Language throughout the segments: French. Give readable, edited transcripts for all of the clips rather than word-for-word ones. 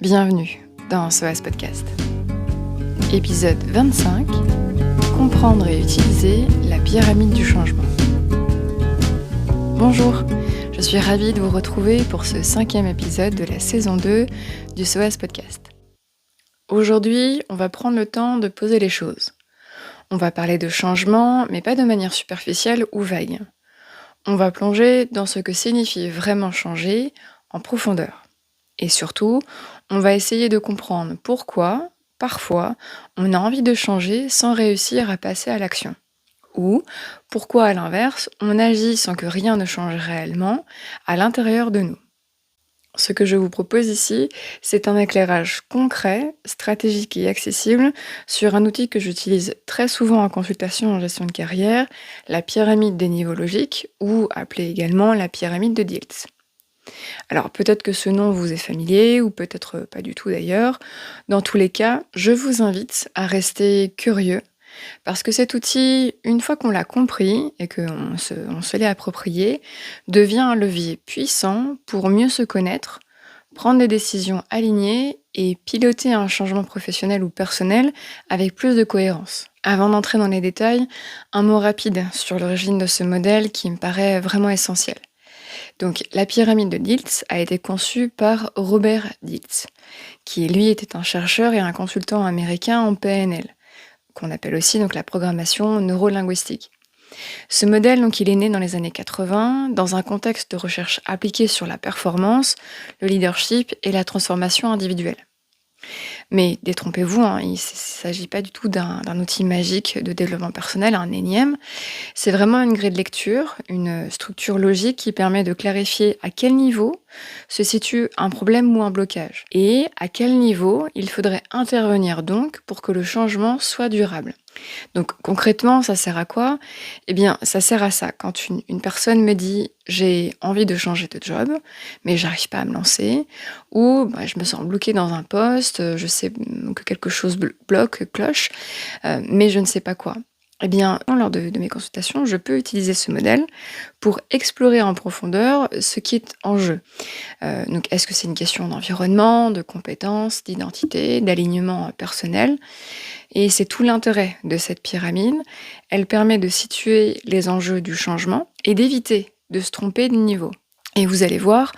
Bienvenue dans SOAS Podcast. Épisode 25, comprendre et utiliser la pyramide du changement. Bonjour, je suis ravie de vous retrouver pour ce 5e épisode de la saison 2 du SOAS Podcast. Aujourd'hui, on va prendre le temps de poser les choses. On va parler de changement, mais pas de manière superficielle ou vague. On va plonger dans ce que signifie vraiment changer en profondeur. Et surtout, on va essayer de comprendre pourquoi, parfois, on a envie de changer sans réussir à passer à l'action. Ou pourquoi, à l'inverse, on agit sans que rien ne change réellement à l'intérieur de nous. Ce que je vous propose ici, c'est un éclairage concret, stratégique et accessible sur un outil que j'utilise très souvent en consultation en gestion de carrière, la pyramide des niveaux logiques, ou appelée également la pyramide de Diels. Alors peut-être que ce nom vous est familier, ou peut-être pas du tout d'ailleurs. Dans tous les cas, je vous invite à rester curieux, parce que cet outil, une fois qu'on l'a compris et qu'on se l'est approprié, devient un levier puissant pour mieux se connaître, prendre des décisions alignées et piloter un changement professionnel ou personnel avec plus de cohérence. Avant d'entrer dans les détails, un mot rapide sur l'origine de ce modèle qui me paraît vraiment essentiel. Donc, la pyramide de Diels a été conçue par Robert Diels, qui lui était un chercheur et un consultant américain en PNL, qu'on appelle aussi donc la programmation neurolinguistique. Ce modèle, donc, il est né dans les années 80, dans un contexte de recherche appliquée sur la performance, le leadership et la transformation individuelle. Mais détrompez-vous, il ne s'agit pas du tout d'un outil magique de développement personnel, un énième. C'est vraiment une grille de lecture, une structure logique qui permet de clarifier à quel niveau se situe un problème ou un blocage. Et à quel niveau il faudrait intervenir donc pour que le changement soit durable. Donc concrètement, ça sert à quoi ? Eh bien, ça sert à ça. Quand une personne me dit « j'ai envie de changer de job, mais j'arrive pas à me lancer » ou je me sens bloquée dans un poste, je sais que quelque chose bloque, cloche, mais je ne sais pas quoi. Eh bien, lors de mes consultations, je peux utiliser ce modèle pour explorer en profondeur ce qui est en jeu. Donc, est-ce que c'est une question d'environnement, de compétences, d'identité, d'alignement personnel ? Et c'est tout l'intérêt de cette pyramide. Elle permet de situer les enjeux du changement et d'éviter de se tromper de niveau. Et vous allez voir,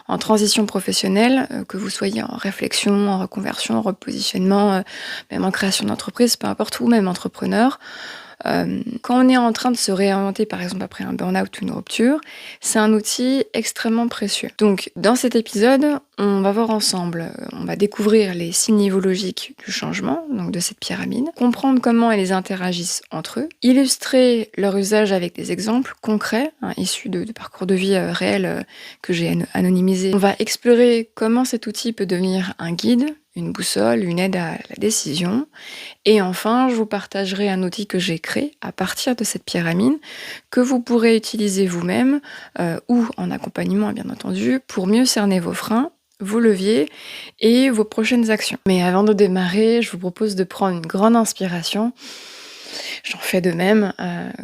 en transition professionnelle, que vous soyez en réflexion, en reconversion, en repositionnement, même en création d'entreprise, peu importe où, même entrepreneur, quand on est en train de se réinventer, par exemple après un burn-out ou une rupture, c'est un outil extrêmement précieux. Donc, dans cet épisode, on va voir ensemble, on va découvrir les 6 niveaux logiques du changement, donc de cette pyramide, comprendre comment elles interagissent entre eux, illustrer leur usage avec des exemples concrets, issus de parcours de vie réels que j'ai anonymisés. On va explorer comment cet outil peut devenir un guide, une boussole, une aide à la décision. Et enfin, je vous partagerai un outil que j'ai créé à partir de cette pyramide que vous pourrez utiliser vous-même ou en accompagnement, bien entendu, pour mieux cerner vos freins, vos leviers et vos prochaines actions. Mais avant de démarrer, je vous propose de prendre une grande inspiration. J'en fais de même,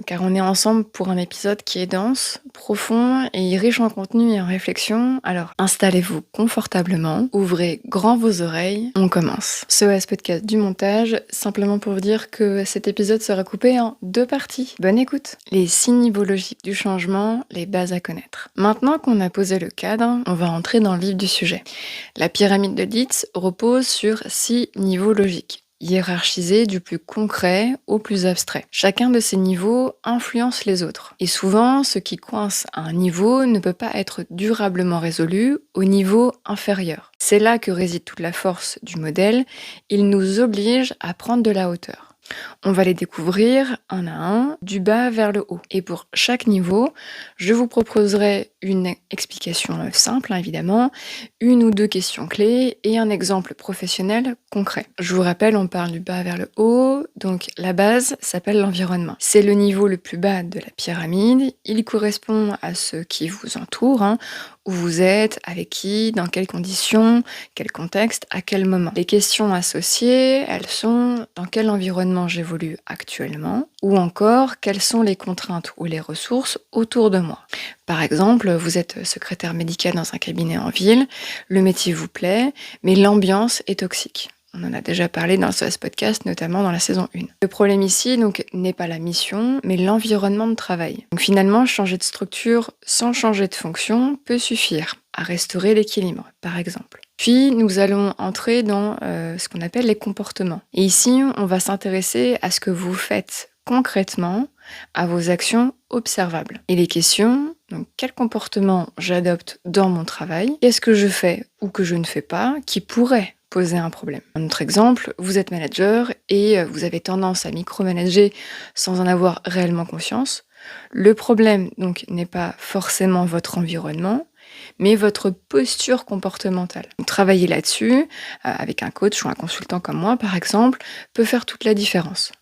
car on est ensemble pour un épisode qui est dense, profond et riche en contenu et en réflexion. Alors installez-vous confortablement, ouvrez grand vos oreilles, on commence. SOAS Podcast du montage, simplement pour vous dire que cet épisode sera coupé en 2 parties. Bonne écoute. Les 6 niveaux logiques du changement, les bases à connaître. Maintenant qu'on a posé le cadre, on va entrer dans le vif du sujet. La pyramide de Diels repose sur 6 niveaux logiques, hiérarchisé du plus concret au plus abstrait. Chacun de ces niveaux influence les autres. Et souvent, ce qui coince à un niveau ne peut pas être durablement résolu au niveau inférieur. C'est là que réside toute la force du modèle. Il nous oblige à prendre de la hauteur. On va les découvrir un à un, du bas vers le haut. Et pour chaque niveau, je vous proposerai une explication simple, évidemment, 1 ou 2 questions clés et un exemple professionnel concret. Je vous rappelle, on parle du bas vers le haut, donc la base s'appelle l'environnement. C'est le niveau le plus bas de la pyramide, il correspond à ce qui vous entoure, où vous êtes, avec qui, dans quelles conditions, quel contexte, à quel moment. Les questions associées, elles sont dans quel environnement j'évolue actuellement, Ou encore, quelles sont les contraintes ou les ressources autour de moi. Par exemple, vous êtes secrétaire médicale dans un cabinet en ville, le métier vous plaît, mais l'ambiance est toxique. On en a déjà parlé dans ce podcast, notamment dans la saison 1. Le problème ici, donc, n'est pas la mission, mais l'environnement de travail. Donc finalement, changer de structure sans changer de fonction peut suffire à restaurer l'équilibre, par exemple. Puis, nous allons entrer dans ce qu'on appelle les comportements. Et ici, on va s'intéresser à ce que vous faites concrètement, à vos actions observables. Et les questions, donc quel comportement j'adopte dans mon travail, qu'est-ce que je fais ou que je ne fais pas, qui pourrait poser un problème. Un autre exemple, vous êtes manager et vous avez tendance à micromanager sans en avoir réellement conscience. Le problème, donc, n'est pas forcément votre environnement, mais votre posture comportementale. Travailler là-dessus, avec un coach ou un consultant comme moi, par exemple, peut faire toute la différence.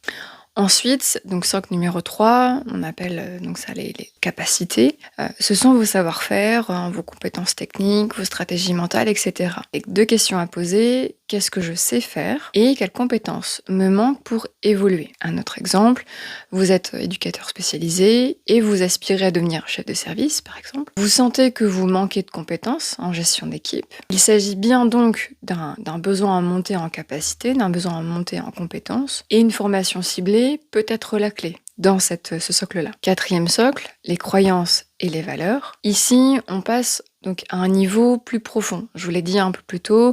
Ensuite, donc socle numéro 3, on appelle donc ça les capacités. Ce sont vos savoir-faire, vos compétences techniques, vos stratégies mentales, etc. Et 2 questions à poser, qu'est-ce que je sais faire et quelles compétences me manquent pour évoluer. Un autre exemple, vous êtes éducateur spécialisé et vous aspirez à devenir chef de service, par exemple. Vous sentez que vous manquez de compétences en gestion d'équipe. Il s'agit bien donc d'un besoin à monter en capacité, d'un besoin à monter en compétences, et une formation ciblée peut être la clé dans ce socle-là. 4e socle, les croyances et les valeurs. Ici, on passe donc à un niveau plus profond. Je vous l'ai dit un peu plus tôt,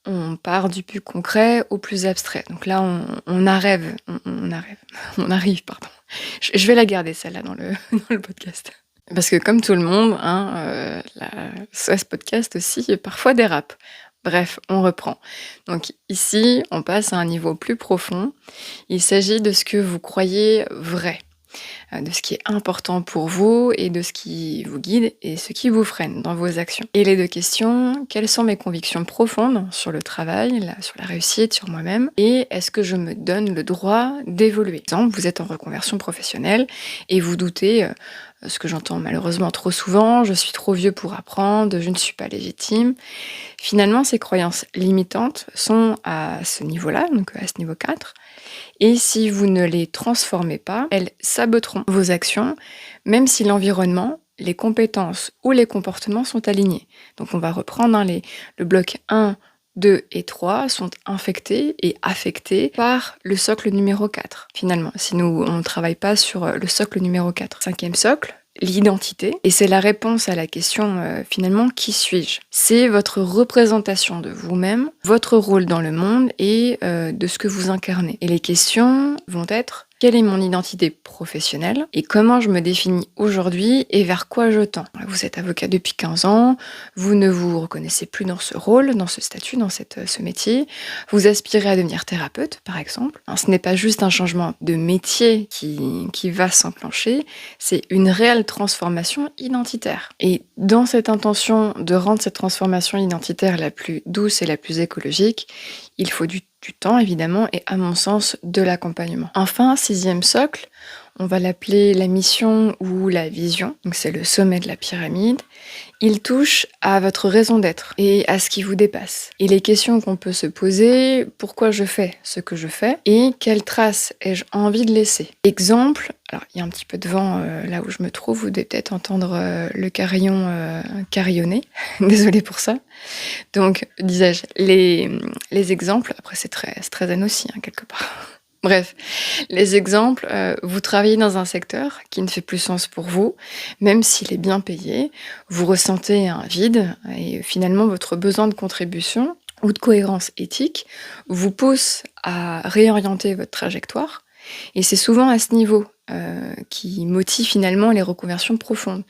on part du plus concret au plus abstrait. Donc là, on arrive. Je vais la garder celle-là dans le podcast. Parce que comme tout le monde, ce podcast aussi parfois dérape. Bref, on reprend. Donc ici, on passe à un niveau plus profond. Il s'agit de ce que vous croyez vrai, de ce qui est important pour vous et de ce qui vous guide et ce qui vous freine dans vos actions. Et les 2 questions, quelles sont mes convictions profondes sur le travail, sur la réussite, sur moi-même, et est-ce que je me donne le droit d'évoluer? Par exemple, vous êtes en reconversion professionnelle et vous doutez, ce que j'entends malheureusement trop souvent, je suis trop vieux pour apprendre, je ne suis pas légitime. Finalement, ces croyances limitantes sont à ce niveau-là, donc à ce niveau 4, et si vous ne les transformez pas, elles saboteront vos actions, même si l'environnement, les compétences ou les comportements sont alignés. Donc on va reprendre le bloc 1, 2 et 3 sont infectés et affectés par le socle numéro 4, finalement, si on ne travaille pas sur le socle numéro 4. 5e socle, l'identité, et c'est la réponse à la question finalement, qui suis-je? C'est votre représentation de vous-même, votre rôle dans le monde et de ce que vous incarnez. Et les questions vont être: quelle est mon identité professionnelle et comment je me définis aujourd'hui et vers quoi je tends? Vous êtes avocat depuis 15 ans, vous ne vous reconnaissez plus dans ce rôle, dans ce statut, dans ce métier. Vous aspirez à devenir thérapeute, par exemple. Ce n'est pas juste un changement de métier qui va s'enclencher, c'est une réelle transformation identitaire. Et dans cette intention de rendre cette transformation identitaire la plus douce et la plus écologique, il faut du temps évidemment et à mon sens de l'accompagnement. Enfin, 6e socle, on va l'appeler la mission ou la vision, donc c'est le sommet de la pyramide. Il touche à votre raison d'être et à ce qui vous dépasse. Et les questions qu'on peut se poser: pourquoi je fais ce que je fais et quelles traces ai-je envie de laisser? Exemple, alors il y a un petit peu de vent là où je me trouve, vous devez peut-être entendre le carillon carillonner, désolée pour ça. Donc, disais-je, les exemples, après c'est très zen aussi, quelque part. Bref, les exemples, vous travaillez dans un secteur qui ne fait plus sens pour vous, même s'il est bien payé, vous ressentez un vide et finalement votre besoin de contribution ou de cohérence éthique vous pousse à réorienter votre trajectoire. Et c'est souvent à ce niveau qui motive finalement les reconversions profondes,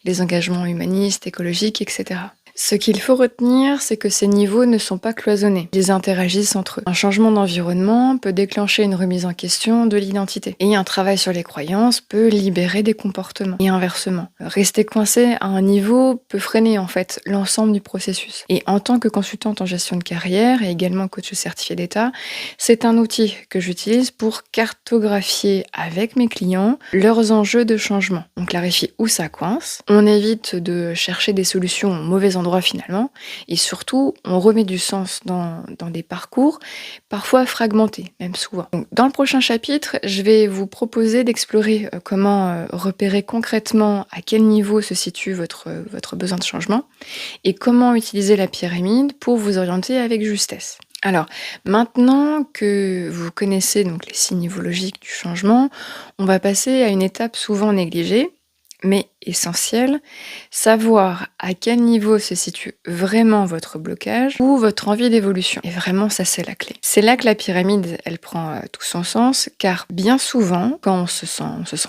les engagements humanistes, écologiques, etc. Ce qu'il faut retenir, c'est que ces niveaux ne sont pas cloisonnés, ils interagissent entre eux. Un changement d'environnement peut déclencher une remise en question de l'identité, et un travail sur les croyances peut libérer des comportements, et inversement. Rester coincé à un niveau peut freiner en fait l'ensemble du processus. Et en tant que consultante en gestion de carrière, et également coach certifié d'État, c'est un outil que j'utilise pour cartographier avec mes clients leurs enjeux de changement. On clarifie où ça coince, on évite de chercher des solutions au mauvais endroit endroit finalement. Et surtout, on remet du sens dans des parcours, parfois fragmentés, même souvent. Donc, dans le prochain chapitre, je vais vous proposer d'explorer comment repérer concrètement à quel niveau se situe votre besoin de changement et comment utiliser la pyramide pour vous orienter avec justesse. Alors, maintenant que vous connaissez donc les signes niveaulogiques du changement, on va passer à une étape souvent négligée, mais essentielle, savoir à quel niveau se situe vraiment votre blocage ou votre envie d'évolution. Et vraiment, ça, c'est la clé. C'est là que la pyramide, elle prend tout son sens, car bien souvent, quand on se sent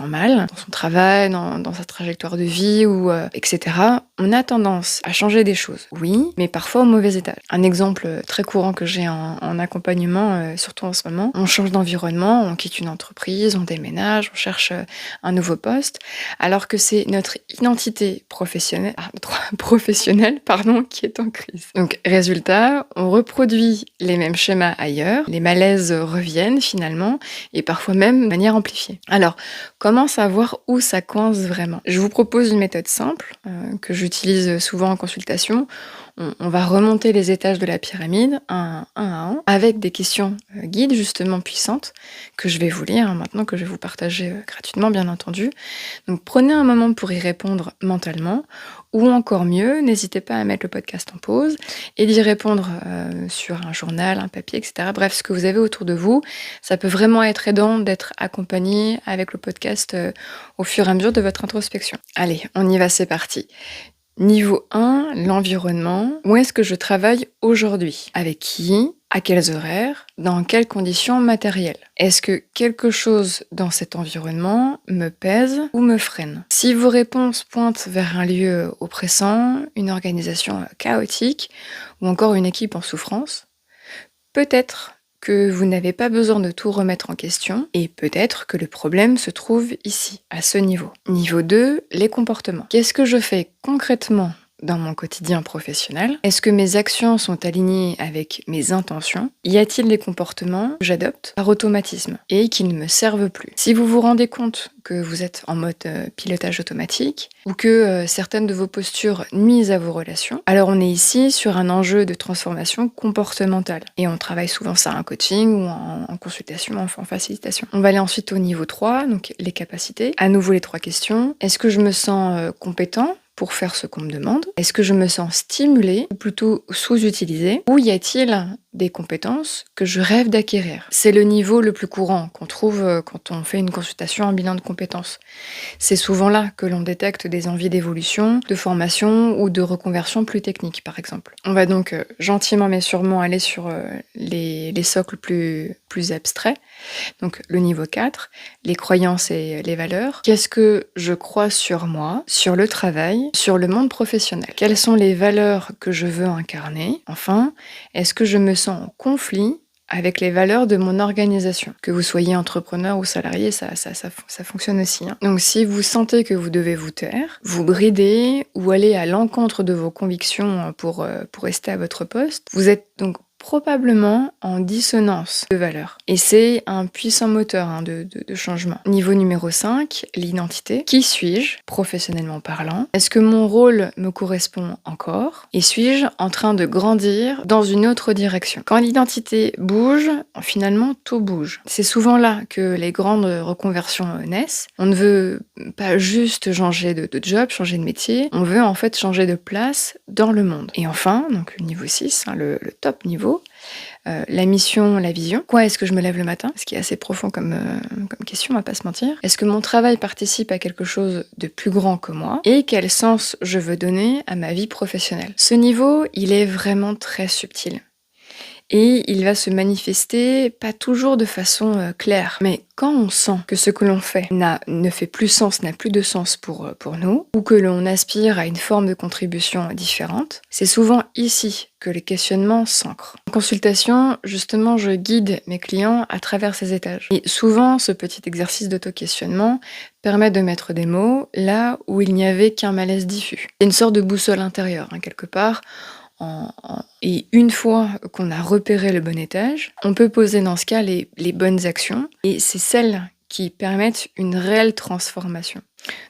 mal dans son travail, dans sa trajectoire de vie, ou etc., on a tendance à changer des choses. Oui, mais parfois au mauvais étage. Un exemple très courant que j'ai en accompagnement, surtout en ce moment, on change d'environnement, on quitte une entreprise, on déménage, on cherche un nouveau poste, alors que c'est notre identité professionnelle qui est en crise. Donc, résultat, on reproduit les mêmes schémas ailleurs, les malaises reviennent finalement, et parfois même de manière amplifiée. Alors, comment savoir où ça coince vraiment ? Je vous propose une méthode simple que j'utilise souvent en consultation. On va remonter les étages de la pyramide un à un avec des questions guides justement puissantes que je vais vous lire maintenant, que je vais vous partager gratuitement bien entendu. Donc prenez un moment pour y répondre mentalement, ou encore mieux, n'hésitez pas à mettre le podcast en pause et d'y répondre sur un journal, un papier, etc. Bref, ce que vous avez autour de vous. Ça peut vraiment être aidant d'être accompagné avec le podcast au fur et à mesure de votre introspection. Allez, on y va, c'est parti. Niveau 1, l'environnement. Où est-ce que je travaille aujourd'hui ? Avec qui ? À quels horaires ? Dans quelles conditions matérielles ? Est-ce que quelque chose dans cet environnement me pèse ou me freine ? Si vos réponses pointent vers un lieu oppressant, une organisation chaotique ou encore une équipe en souffrance, peut-être que vous n'avez pas besoin de tout remettre en question et peut-être que le problème se trouve ici, à ce niveau. Niveau 2, les comportements. Qu'est-ce que je fais concrètement dans mon quotidien professionnel ? Est-ce que mes actions sont alignées avec mes intentions ? Y a-t-il des comportements que j'adopte par automatisme et qui ne me servent plus ? Si vous vous rendez compte que vous êtes en mode pilotage automatique ou que certaines de vos postures nuisent à vos relations, alors on est ici sur un enjeu de transformation comportementale. Et on travaille souvent ça en coaching ou en consultation, en facilitation. On va aller ensuite au niveau 3, donc les capacités. À nouveau les 3 questions. Est-ce que je me sens compétent pour faire ce qu'on me demande ? Est-ce que je me sens stimulée ou plutôt sous-utilisée ? Ou y a-t-il des compétences que je rêve d'acquérir ? C'est le niveau le plus courant qu'on trouve quand on fait une consultation, un bilan de compétences. C'est souvent là que l'on détecte des envies d'évolution, de formation ou de reconversion plus technique, par exemple. On va donc gentiment mais sûrement aller sur les socles plus abstraits. Donc le niveau 4, les croyances et les valeurs. Qu'est-ce que je crois sur moi, sur le travail, sur le monde professionnel ? Quelles sont les valeurs que je veux incarner ? Enfin, est-ce que je me sens en conflit avec les valeurs de mon organisation ? Que vous soyez entrepreneur ou salarié, ça fonctionne aussi. Donc si vous sentez que vous devez vous taire, vous brider ou aller à l'encontre de vos convictions pour rester à votre poste, vous êtes donc probablement en dissonance de valeurs. Et c'est un puissant moteur de changement. Niveau numéro 5, l'identité. Qui suis-je, professionnellement parlant ? Est-ce que mon rôle me correspond encore ? Et suis-je en train de grandir dans une autre direction ? Quand l'identité bouge, finalement, tout bouge. C'est souvent là que les grandes reconversions naissent. On ne veut pas juste changer de job, changer de métier. On veut en fait changer de place dans le monde. Et enfin, donc le niveau 6, le top niveau, la mission, la vision. Pourquoi est-ce que je me lève le matin ? Ce qui est assez profond comme question, on va pas se mentir. Est-ce que mon travail participe à quelque chose de plus grand que moi ? Et quel sens je veux donner à ma vie professionnelle ? Ce niveau, il est vraiment très subtil. Et il va se manifester pas toujours de façon claire. Mais quand on sent que ce que l'on fait ne fait plus sens, n'a plus de sens pour nous, ou que l'on aspire à une forme de contribution différente, c'est souvent ici que les questionnements s'ancrent. En consultation, justement, je guide mes clients à travers ces étages. Et souvent, ce petit exercice d'auto-questionnement permet de mettre des mots là où il n'y avait qu'un malaise diffus. C'est une sorte de boussole intérieure, quelque part. Et une fois qu'on a repéré le bon étage, on peut poser dans ce cas les bonnes actions, et c'est celles qui permettent une réelle transformation.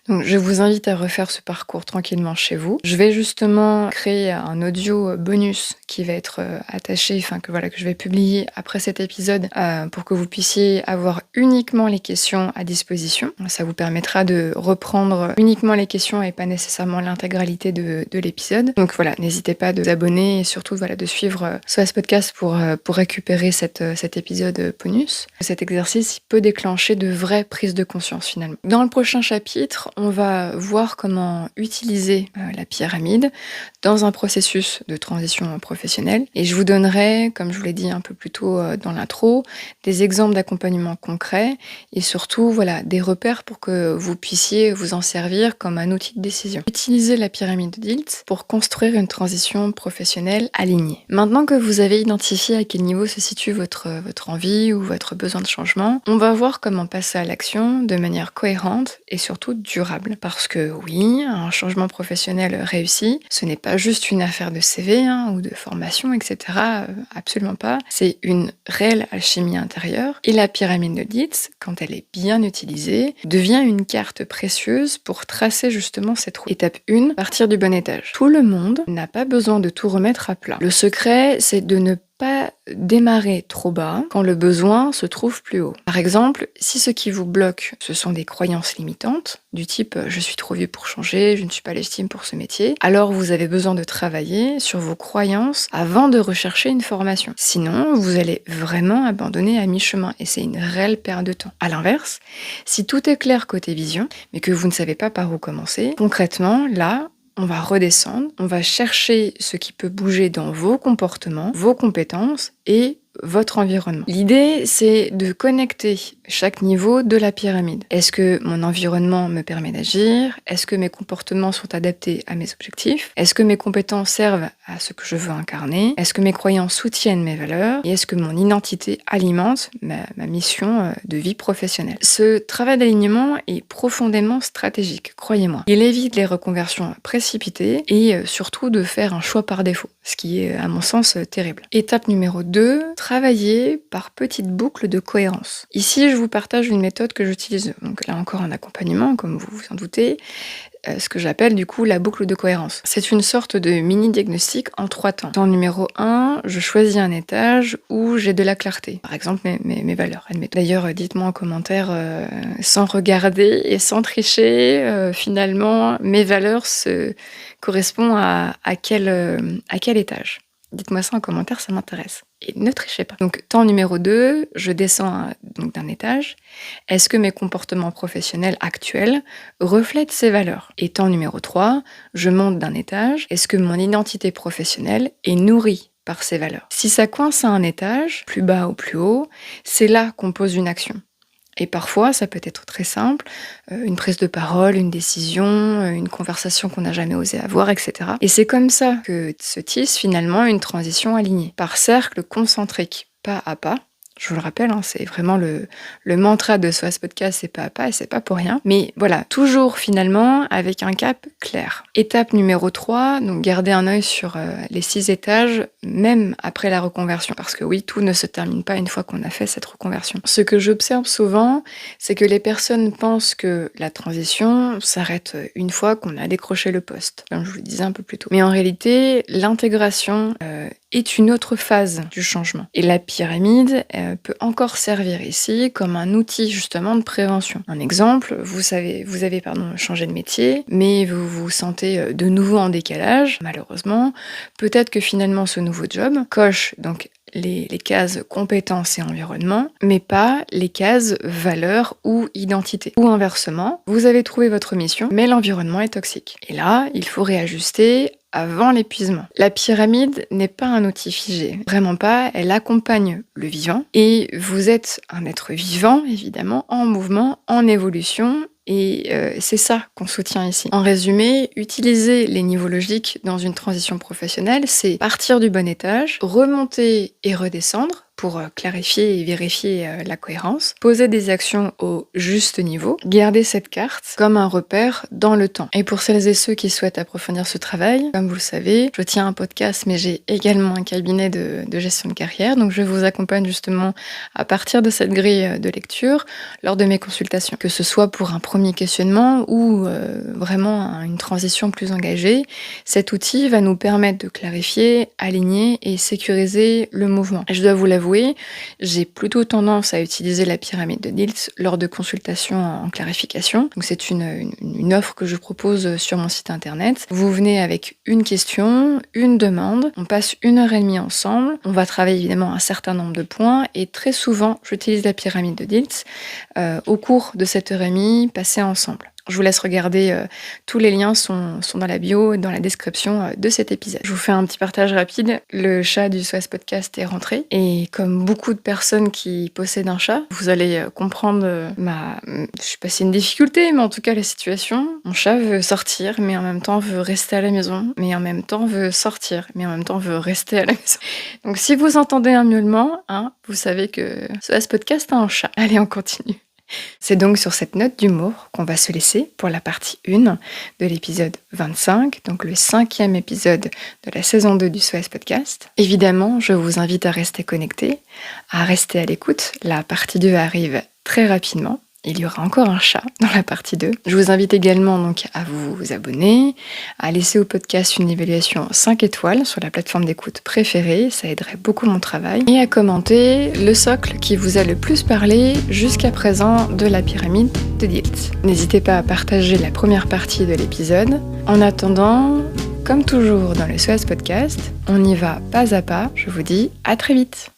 Donc, je vous invite à refaire ce parcours tranquillement chez vous. Je vais justement créer un audio bonus qui va être attaché, que je vais publier après cet épisode pour que vous puissiez avoir uniquement les questions à disposition. Ça vous permettra de reprendre uniquement les questions et pas nécessairement l'intégralité de l'épisode. Donc voilà, n'hésitez pas de vous abonner et surtout de suivre SOAS Podcast pour récupérer cet épisode bonus. Cet exercice peut déclencher de vraies prises de conscience finalement. Dans le prochain chapitre, on va voir comment utiliser la pyramide dans un processus de transition professionnelle. Et je vous donnerai, comme je vous l'ai dit un peu plus tôt dans l'intro, des exemples d'accompagnement concrets et surtout des repères pour que vous puissiez vous en servir comme un outil de décision. Utilisez la pyramide de Dilts pour construire une transition professionnelle alignée. Maintenant que vous avez identifié à quel niveau se situe votre envie ou votre besoin de changement, on va voir comment passer à l'action de manière cohérente et surtout durable. Parce que oui, un changement professionnel réussi, ce n'est pas juste une affaire de CV ou de formation, etc. Absolument pas. C'est une réelle alchimie intérieure. Et la pyramide de Dilts, quand elle est bien utilisée, devient une carte précieuse pour tracer justement cette route. Étape 1, partir du bon étage. Tout le monde n'a pas besoin de tout remettre à plat. Le secret, c'est de ne pas démarrer trop bas quand le besoin se trouve plus haut. Par exemple, si ce qui vous bloque, ce sont des croyances limitantes, du type « je suis trop vieux pour changer, je ne suis pas légitime pour ce métier », alors vous avez besoin de travailler sur vos croyances avant de rechercher une formation. Sinon, vous allez vraiment abandonner à mi-chemin et c'est une réelle perte de temps. À l'inverse, si tout est clair côté vision, mais que vous ne savez pas par où commencer, concrètement, là, on va redescendre, on va chercher ce qui peut bouger dans vos comportements, vos compétences et votre environnement. L'idée, c'est de connecter chaque niveau de la pyramide. Est-ce que mon environnement me permet d'agir? Est-ce que mes comportements sont adaptés à mes objectifs? Est-ce que mes compétences servent à ce que je veux incarner? Est-ce que mes croyances soutiennent mes valeurs? Et est-ce que mon identité alimente ma mission de vie professionnelle? Ce travail d'alignement est profondément stratégique, croyez-moi. Il évite les reconversions précipitées et surtout de faire un choix par défaut, ce qui est à mon sens terrible. Étape numéro 2, travailler par petites boucles de cohérence. Ici, je vous partage une méthode que j'utilise, donc là encore en accompagnement, comme vous vous en doutez, ce que j'appelle du coup la boucle de cohérence. C'est une sorte de mini-diagnostic en 3 temps. Temps numéro 1, je choisis un étage où j'ai de la clarté. Par exemple, mes valeurs. D'ailleurs, dites-moi en commentaire, sans regarder et sans tricher, finalement, mes valeurs correspondent à quel étage. Dites-moi ça en commentaire, ça m'intéresse. Et ne trichez pas. Donc, temps numéro 2, je descends d'un étage. Est-ce que mes comportements professionnels actuels reflètent ces valeurs? Et temps numéro 3, je monte d'un étage. Est-ce que mon identité professionnelle est nourrie par ces valeurs? Si ça coince à un étage, plus bas ou plus haut, c'est là qu'on pose une action. Et parfois, ça peut être très simple, une prise de parole, une décision, une conversation qu'on n'a jamais osé avoir, etc. Et c'est comme ça que se tisse finalement une transition alignée, par cercle concentrique, pas à pas. Je vous le rappelle, c'est vraiment le mantra de SOAS Podcast, c'est pas à pas et c'est pas pour rien. Mais voilà, toujours finalement avec un cap clair. Étape numéro 3, donc garder un œil sur les 6 étages, même après la reconversion. Parce que oui, tout ne se termine pas une fois qu'on a fait cette reconversion. Ce que j'observe souvent, c'est que les personnes pensent que la transition s'arrête une fois qu'on a décroché le poste, comme je vous le disais un peu plus tôt. Mais en réalité, l'intégration est une autre phase du changement. Et la pyramide peut encore servir ici comme un outil justement de prévention. Un exemple, vous avez changé de métier, mais vous vous sentez de nouveau en décalage, malheureusement. Peut-être que finalement ce nouveau job coche donc les cases compétences et environnement, mais pas les cases valeurs ou identité. Ou inversement, vous avez trouvé votre mission, mais l'environnement est toxique. Et là, il faut réajuster avant l'épuisement. La pyramide n'est pas un outil figé, vraiment pas, elle accompagne le vivant, et vous êtes un être vivant, évidemment, en mouvement, en évolution, et c'est ça qu'on soutient ici. En résumé, utiliser les niveaux logiques dans une transition professionnelle, c'est partir du bon étage, remonter et redescendre pour clarifier et vérifier la cohérence, poser des actions au juste niveau, garder cette carte comme un repère dans le temps. Et pour celles et ceux qui souhaitent approfondir ce travail, comme vous le savez, je tiens un podcast, mais j'ai également un cabinet de gestion de carrière, donc je vous accompagne justement à partir de cette grille de lecture lors de mes consultations, que ce soit pour un premier questionnement ou vraiment une transition plus engagée. Cet outil va nous permettre de clarifier, aligner et sécuriser le mouvement. Et je dois vous l'avouer, j'ai plutôt tendance à utiliser la pyramide de Diels lors de consultations en clarification. Donc c'est une offre que je propose sur mon site internet. Vous venez avec une question, une demande, on passe 1h30 ensemble, on va travailler évidemment un certain nombre de points et très souvent j'utilise la pyramide de Diels au cours de cette heure et demie passée ensemble. Je vous laisse regarder, tous les liens sont dans la bio et dans la description de cet épisode. Je vous fais un petit partage rapide. Le chat du SOS Podcast est rentré et comme beaucoup de personnes qui possèdent un chat, vous allez comprendre je sais pas si c'est une difficulté, mais en tout cas la situation. Mon chat veut sortir, mais en même temps veut rester à la maison, mais en même temps veut sortir, mais en même temps veut rester à la maison. Donc si vous entendez un miaulement, vous savez que SOS Podcast a un chat. Allez, on continue. C'est donc sur cette note d'humour qu'on va se laisser pour la partie 1 de l'épisode 25, donc le 5e épisode de la saison 2 du SOS Podcast. Évidemment, je vous invite à rester connectés, à rester à l'écoute. La partie 2 arrive très rapidement. Il y aura encore un chat dans la partie 2. Je vous invite également donc à vous abonner, à laisser au podcast une évaluation 5 étoiles sur la plateforme d'écoute préférée, ça aiderait beaucoup mon travail, et à commenter le socle qui vous a le plus parlé jusqu'à présent de la pyramide de Diels. N'hésitez pas à partager la première partie de l'épisode. En attendant, comme toujours dans le SOS Podcast, on y va pas à pas. Je vous dis à très vite.